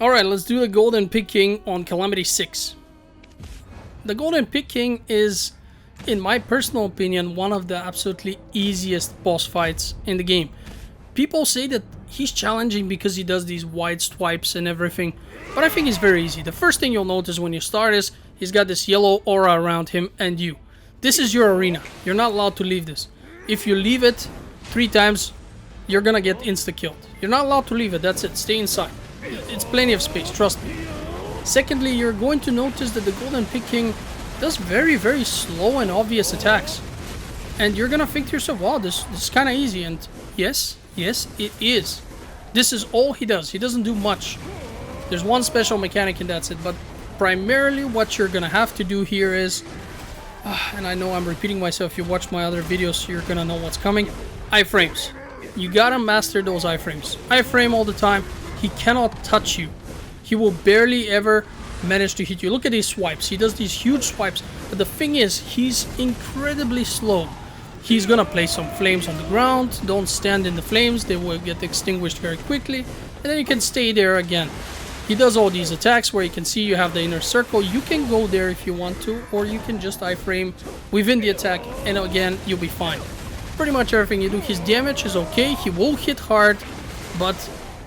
Alright, let's do the Golden Pig King on Calamity 6. The Golden Pig King is, in my personal opinion, one of the absolutely easiest boss fights in the game. People say that he's challenging because he does these wide swipes and everything, but I think he's very easy. The first thing you'll notice when you start is he's got this yellow aura around him and you. This is your arena. You're not allowed to leave this. If you leave it 3 times, you're gonna get insta-killed. You're not allowed to leave it, that's it. Stay inside. It's plenty of space, trust me. Secondly, you're going to notice that the Golden Pig King does very, very slow and obvious attacks. And you're gonna think to yourself, wow, this is kinda easy. And yes, it is. This is all he does. He doesn't do much. There's one special mechanic and that's it. But primarily what you're gonna have to do here is, and I know I'm repeating myself, if you watch my other videos, you're gonna know what's coming. Iframes. You gotta master those iframes. Iframe all the time. He cannot touch you. He will barely ever manage to hit you. Look at these swipes. He does these huge swipes. But the thing is, he's incredibly slow. He's gonna place some flames on the ground. Don't stand in the flames. They will get extinguished very quickly. And then you can stay there again. He does all these attacks where you can see you have the inner circle. You can go there if you want to, or you can just iframe within the attack, and again, you'll be fine. Pretty much everything you do. His damage is okay. He will hit hard, but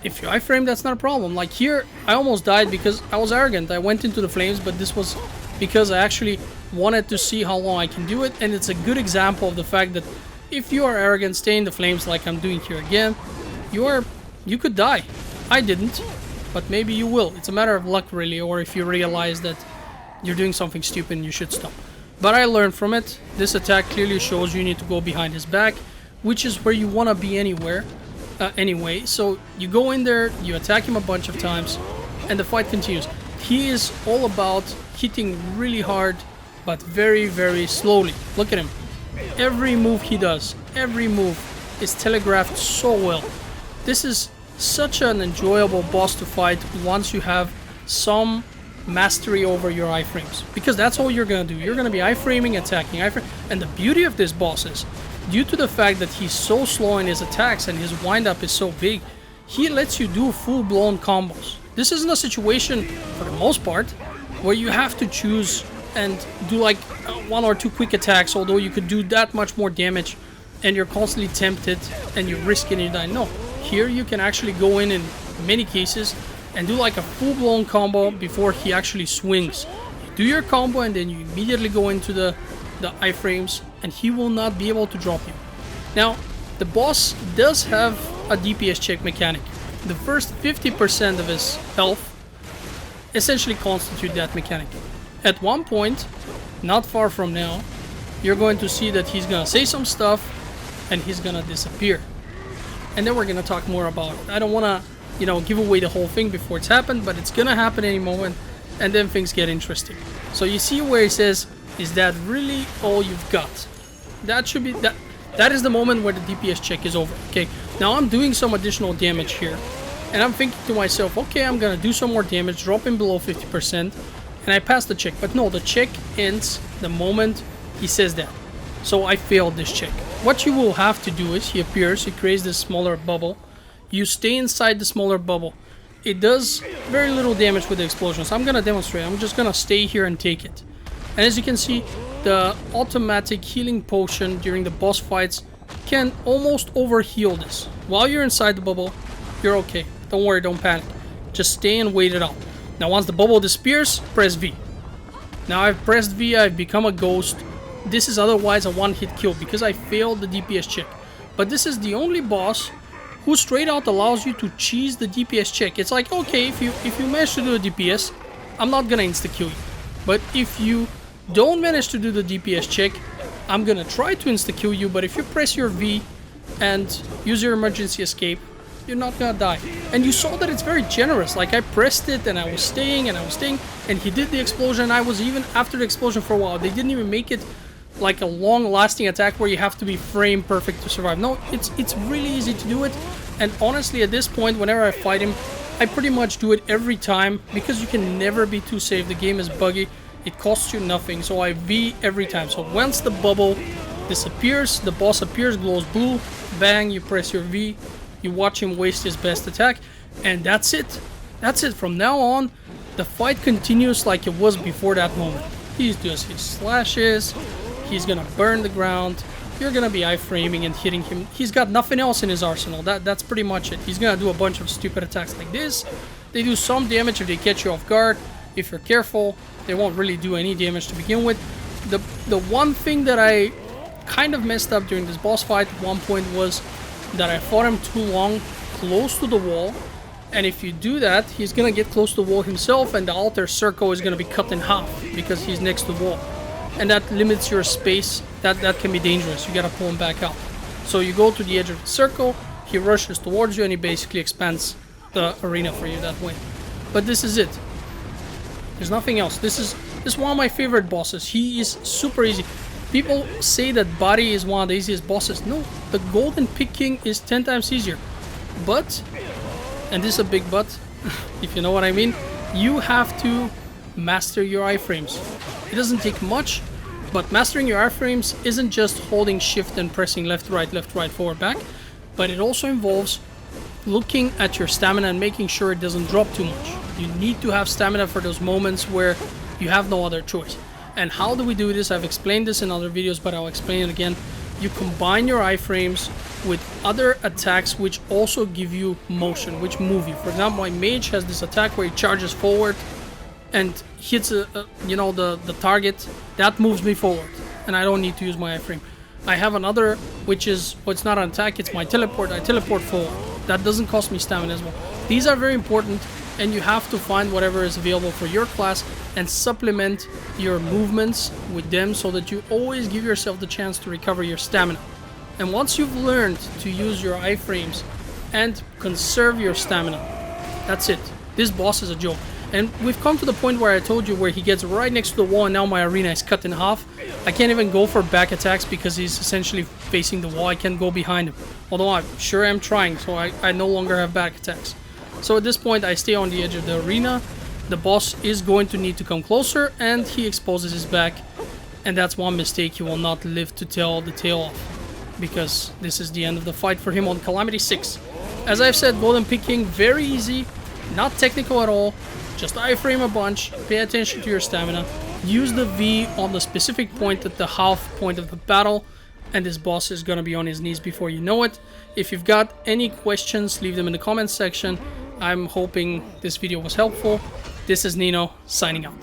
if you iframe, that's not a problem. Like here, I almost died because I was arrogant. I went into the flames, but this was because I actually wanted to see how long I can do it, and it's a good example of the fact that if you are arrogant, stay in the flames like I'm doing here again, you could die. I didn't, but maybe you will. It's a matter of luck really, or if you realize that you're doing something stupid and you should stop. But I learned from it. This attack clearly shows you need to go behind his back, which is where you want to be anyway. So you go in there, you attack him a bunch of times, and the fight continues. He is all about hitting really hard, but very, very slowly. Look at him. Every move he does, every move is telegraphed so well. This is such an enjoyable boss to fight once you have some mastery over your iframes, because that's all you're gonna do. You're gonna be iframing, attacking, iframe. And the beauty of this boss is, due to the fact that he's so slow in his attacks and his windup is so big, he lets you do full-blown combos. This isn't a situation, for the most part, where you have to choose and do like 1 or 2 quick attacks, although you could do that much more damage and you're constantly tempted and you risk it and you die. No, here you can actually go in many cases and do like a full-blown combo before he actually swings. You do your combo and then you immediately go into the iframes, and he will not be able to drop you. Now, the boss does have a DPS check mechanic. The first 50% of his health essentially constitute that mechanic. At one point, not far from now, you're going to see that he's gonna say some stuff and he's gonna disappear. And then we're gonna talk more about it. I don't wanna, give away the whole thing before it's happened, but it's gonna happen any moment, and then things get interesting. So you see where he says, is that really all you've got? That should be that is the moment where the DPS check is over. Okay, now I'm doing some additional damage here, and I'm thinking to myself, okay, I'm gonna do some more damage, drop him below 50%, and I pass the check. But no, the check ends the moment he says that. So I failed this check. What you will have to do is, he appears, he creates this smaller bubble. You stay inside the smaller bubble. It does very little damage with the explosions. I'm gonna demonstrate. I'm just gonna stay here and take it. And as you can see, the automatic healing potion during the boss fights can almost overheal this. While you're inside the bubble, you're okay. Don't worry, don't panic. Just stay and wait it out. Now once the bubble disappears, press V. Now I've pressed V, I've become a ghost. This is otherwise a one-hit kill because I failed the DPS check. But this is the only boss who straight out allows you to cheese the DPS check. It's like, okay, if you manage to do a DPS, I'm not gonna insta-kill you. But if you don't manage to do the DPS check, I'm gonna try to insta-kill you, but if you press your V and use your emergency escape, you're not gonna die. And you saw that it's very generous. Like I pressed it and I was staying and he did the explosion. I was even after the explosion for a while. They didn't even make it like a long-lasting attack where you have to be frame perfect to survive. No, it's really easy to do it. And honestly, at this point, whenever I fight him, I pretty much do it every time because you can never be too safe. The game is buggy. It costs you nothing, so I V every time. So once the bubble disappears, the boss appears, glows blue, bang, you press your V, you watch him waste his best attack, and that's it. That's it. From now on, the fight continues like it was before that moment. He does his slashes, he's gonna burn the ground, you're gonna be iframing and hitting him. He's got nothing else in his arsenal. That's pretty much it. He's gonna do a bunch of stupid attacks like this. They do some damage if they catch you off guard. If you're careful, they won't really do any damage to begin with. The one thing that I kind of messed up during this boss fight at one point was that I fought him too long close to the wall. And if you do that, he's gonna get close to the wall himself, and the altar circle is gonna be cut in half because he's next to the wall. And that limits your space. That can be dangerous. You gotta pull him back out. So you go to the edge of the circle, he rushes towards you, and he basically expands the arena for you that way. But this is it. There's nothing else. This is one of my favorite bosses. He is super easy. People say that Body is one of the easiest bosses. No, the Golden Pig King is 10 times easier. But, and this is a big but, if you know what I mean, you have to master your iframes. It doesn't take much, but mastering your iframes isn't just holding shift and pressing left, right, forward, back, but it also involves looking at your stamina and making sure it doesn't drop too much. You need to have stamina for those moments where you have no other choice. And how do we do this? I've explained this in other videos, but I'll explain it again. You combine your iframes with other attacks which also give you motion, which move you. For example, my mage has this attack where he charges forward and hits the target. That moves me forward, and I don't need to use my iframe. I have another which is, well, it's not an attack, it's my teleport. I teleport forward. That doesn't cost me stamina as well. These are very important, and you have to find whatever is available for your class and supplement your movements with them so that you always give yourself the chance to recover your stamina. And once you've learned to use your iframes and conserve your stamina, that's it. This boss is a joke. And we've come to the point where I told you where he gets right next to the wall, and now my arena is cut in half. I can't even go for back attacks because he's essentially facing the wall. I can't go behind him. Although I sure am trying, so I no longer have back attacks. So at this point, I stay on the edge of the arena. The boss is going to need to come closer, and he exposes his back. And that's one mistake he will not live to tell the tale of, because this is the end of the fight for him on Calamity 6. As I've said, Golden Pig King, very easy, not technical at all. Just iframe a bunch, pay attention to your stamina, use the V on the specific point at the half point of the battle, and this boss is gonna be on his knees before you know it. If you've got any questions, leave them in the comments section. I'm hoping this video was helpful. This is Nino, signing out.